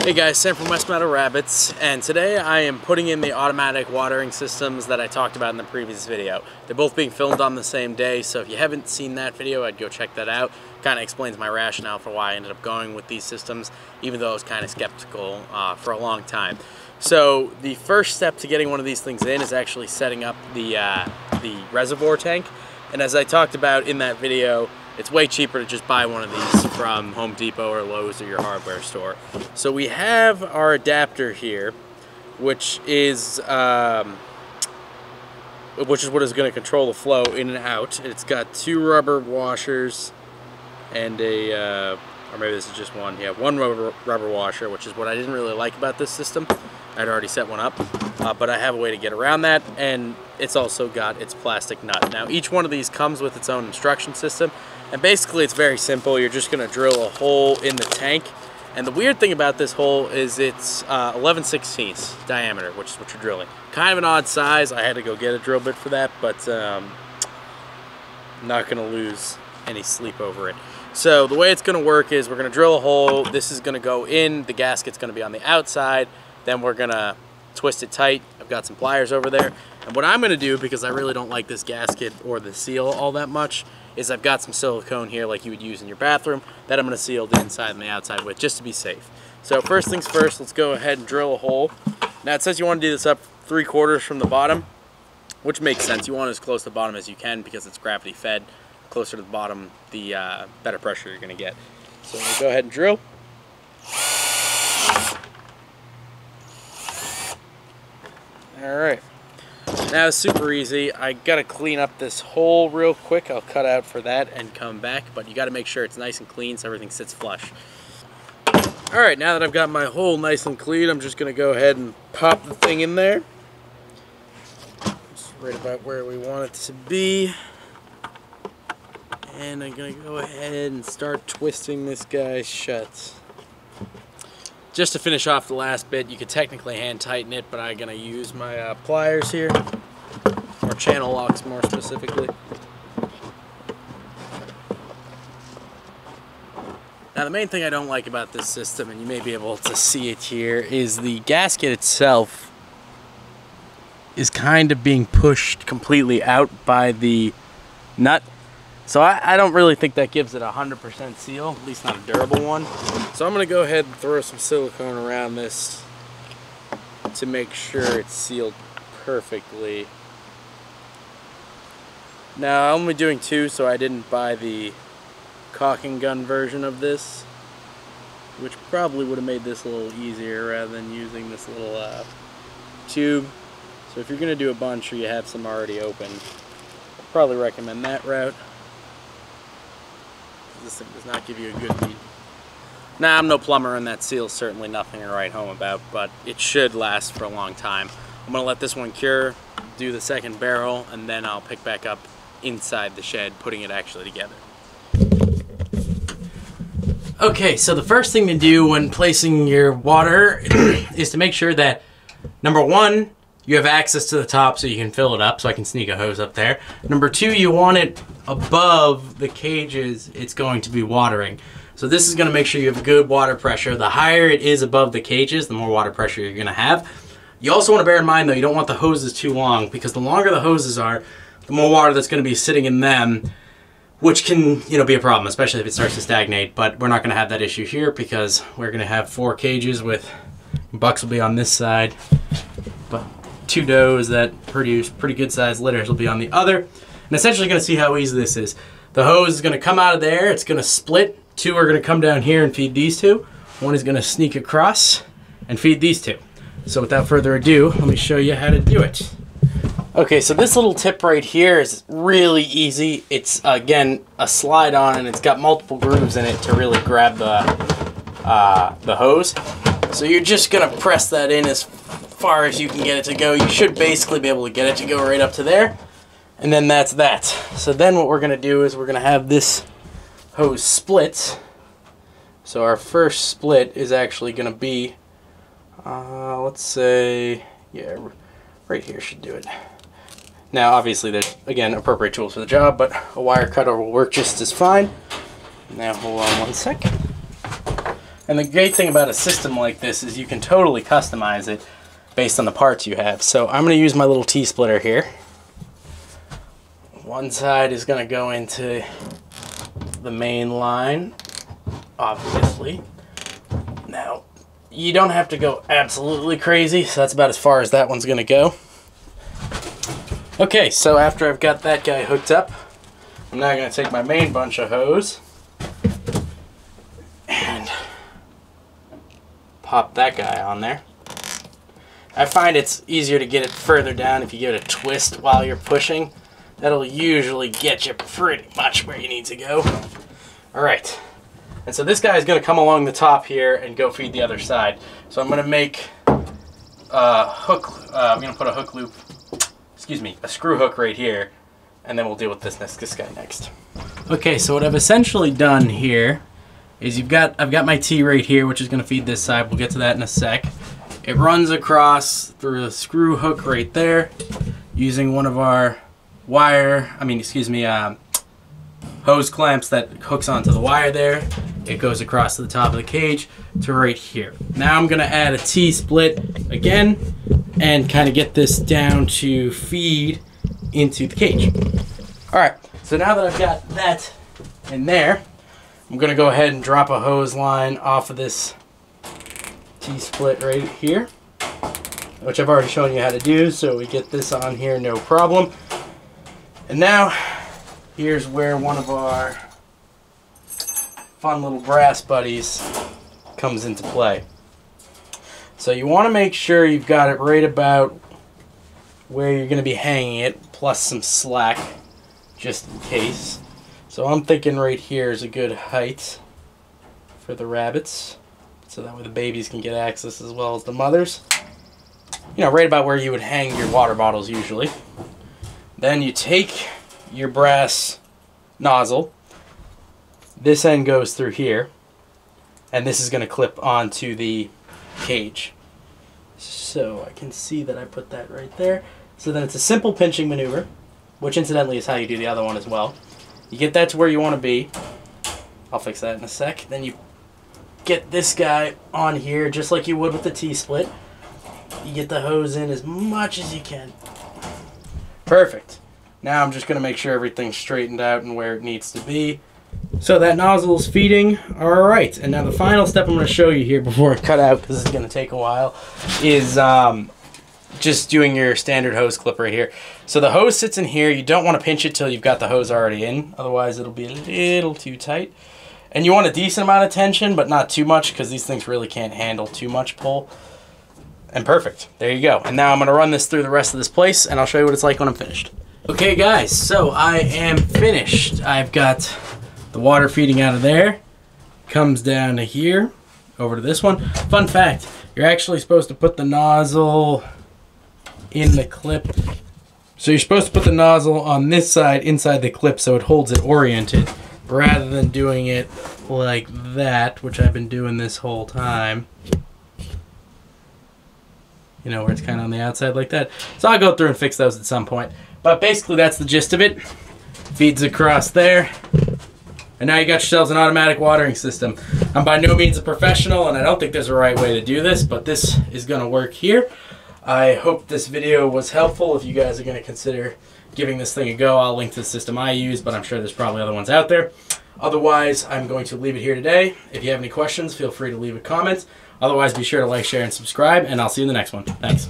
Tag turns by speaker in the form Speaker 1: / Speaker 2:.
Speaker 1: Hey guys, Sam from West Meadow Rabbits, and today I am putting in the automatic watering systems that I talked about in the previous video. They're both being filmed on the same day, so if you haven't seen that video, I'd go check that out. Kind of explains my rationale for why I ended up going with these systems, even though I was kind of skeptical for a long time. So the first step to getting one of these things in is actually setting up the reservoir tank. And as I talked about in that video, it's way cheaper to just buy one of these from Home Depot or Lowe's or your hardware store. So we have our adapter here, which is what is going to control the flow in and out. It's got two rubber washers and or maybe this is just one. Yeah, one rubber washer, which is what I didn't really like about this system. I'd already set one up, but I have a way to get around that, and it's also got its plastic nut. Now, each one of these comes with its own instruction system, and basically it's very simple. You're just going to drill a hole in the tank, and the weird thing about this hole is it's 11/16 diameter, which is what you're drilling. Kind of an odd size. I had to go get a drill bit for that, but I'm not going to lose any sleep over it. So the way it's going to work is we're going to drill a hole. This is going to go in. The gasket's going to be on the outside. Then we're going to twist it tight. I've got some pliers over there. And what I'm going to do, because I really don't like this gasket or the seal all that much, is I've got some silicone here like you would use in your bathroom that I'm going to seal the inside and the outside with just to be safe. So first things first, let's go ahead and drill a hole. Now it says you want to do this up 3/4 from the bottom, which makes sense. You want it as close to the bottom as you can because it's gravity fed. Closer to the bottom, the better pressure you're going to get. So we'll go ahead and drill. Alright, now it's super easy. I gotta clean up this hole real quick. I'll cut out for that and come back, but you gotta make sure it's nice and clean so everything sits flush. Alright, now that I've got my hole nice and clean, I'm just gonna go ahead and pop the thing in there. Just right about where we want it to be. And I'm gonna go ahead and start twisting this guy shut. Just to finish off the last bit, you could technically hand tighten it, but I'm going to use my pliers here, or channel locks more specifically. Now the main thing I don't like about this system, and you may be able to see it here, is the gasket itself is kind of being pushed completely out by the nut. So I don't really think that gives it a 100% seal, at least not a durable one. So I'm going to go ahead and throw some silicone around this to make sure it's sealed perfectly. Now I'm only doing 2, so I didn't buy the caulking gun version of this, which probably would have made this a little easier rather than using this little tube. So if you're going to do a bunch or you have some already open, I'd probably recommend that route. This thing does not give you a good read. Now, I'm no plumber, and that seal's certainly nothing to write home about, but it should last for a long time. I'm going to let this one cure, do the second barrel, and then I'll pick back up inside the shed, putting it actually together. Okay, so the first thing to do when placing your water is to make sure that, number 1, you have access to the top so you can fill it up, so I can sneak a hose up there. Number 2, you want it above the cages it's going to be watering. So this is going to make sure you have good water pressure. The higher it is above the cages, the more water pressure you're going to have. You also want to bear in mind, though, you don't want the hoses too long, because the longer the hoses are, the more water that's going to be sitting in them, which can, be a problem, especially if it starts to stagnate. But we're not going to have that issue here because we're going to have 4 cages with bucks will be on this side, but 2 does that produce pretty good sized litters will be on the other. And essentially going to see how easy this is. The hose is going to come out of there, it's going to split. 2 are going to come down here and feed these 2. 1 is going to sneak across and feed these 2. So without further ado, let me show you how to do it. Okay, so this little tip right here is really easy. It's, again, a slide on, and it's got multiple grooves in it to really grab the hose. So you're just going to press that in as far as you can get it to go. You should basically be able to get it to go right up to there, and then that's that. So then what we're going to do is we're going to have this hose split. So our first split is actually going to be, let's say, yeah, right here should do it. Now obviously there's, again, appropriate tools for the job, but a wire cutter will work just as fine. Now hold on one sec. And the great thing about a system like this is you can totally customize it based on the parts you have. So I'm going to use my little T-splitter here. One side is going to go into the main line, obviously. Now, you don't have to go absolutely crazy, so that's about as far as that one's going to go. Okay, so after I've got that guy hooked up, I'm now going to take my main bunch of hose and pop that guy on there. I find it's easier to get it further down if you give it a twist while you're pushing. That'll usually get you pretty much where you need to go. Alright, and so this guy is going to come along the top here and go feed the other side. So I'm going to make a hook, I'm going to put a hook loop, excuse me, a screw hook right here, and then we'll deal with this guy next. Okay, so what I've essentially done here is I've got my T right here, which is going to feed this side. We'll get to that in a sec. It runs across through a screw hook right there using one of our hose clamps that hooks onto the wire there. It goes across to the top of the cage to right here. Now I'm going to add a T-split again and kind of get this down to feed into the cage. Alright, so now that I've got that in there, I'm going to go ahead and drop a hose line off of this T-split right here, which I've already shown you how to do, so we get this on here no problem. And now here's where one of our fun little brass buddies comes into play. So you want to make sure you've got it right about where you're going to be hanging it, plus some slack just in case. So I'm thinking right here is a good height for the rabbits, so that way the babies can get access as well as the mothers. You know, right about where you would hang your water bottles usually. Then you take your brass nozzle. This end goes through here, and this is going to clip onto the cage. So I can see that I put that right there. So then it's a simple pinching maneuver, which incidentally is how you do the other one as well. You get that to where you want to be. I'll fix that in a sec. Then you get this guy on here just like you would with the T-split. You get the hose in as much as you can. Perfect. Now I'm just going to make sure everything's straightened out and where it needs to be. So that nozzle is feeding. Alright, and now the final step I'm going to show you here before I cut out, because this is going to take a while, is just doing your standard hose clip right here. So the hose sits in here. You don't want to pinch it till you've got the hose already in, otherwise it'll be a little too tight. And you want a decent amount of tension, but not too much, because these things really can't handle too much pull. And perfect. There you go. And now I'm going to run this through the rest of this place, and I'll show you what it's like when I'm finished. Okay guys, so I am finished. I've got the water feeding out of there, comes down to here, over to this one. Fun fact, you're actually supposed to put the nozzle in the clip. So you're supposed to put the nozzle on this side inside the clip so it holds it oriented, rather than doing it like that, which I've been doing this whole time. You know, where it's kind of on the outside like that. So I'll go through and fix those at some point. But basically that's the gist of it. Feeds across there. And now you got yourselves an automatic watering system. I'm by no means a professional, and I don't think there's a right way to do this, but this is going to work here. I hope this video was helpful. If you guys are going to consider giving this thing a go, I'll link to the system I use, but I'm sure there's probably other ones out there. Otherwise, I'm going to leave it here today. If you have any questions, feel free to leave a comment. Otherwise, be sure to like, share, and subscribe, and I'll see you in the next one. Thanks.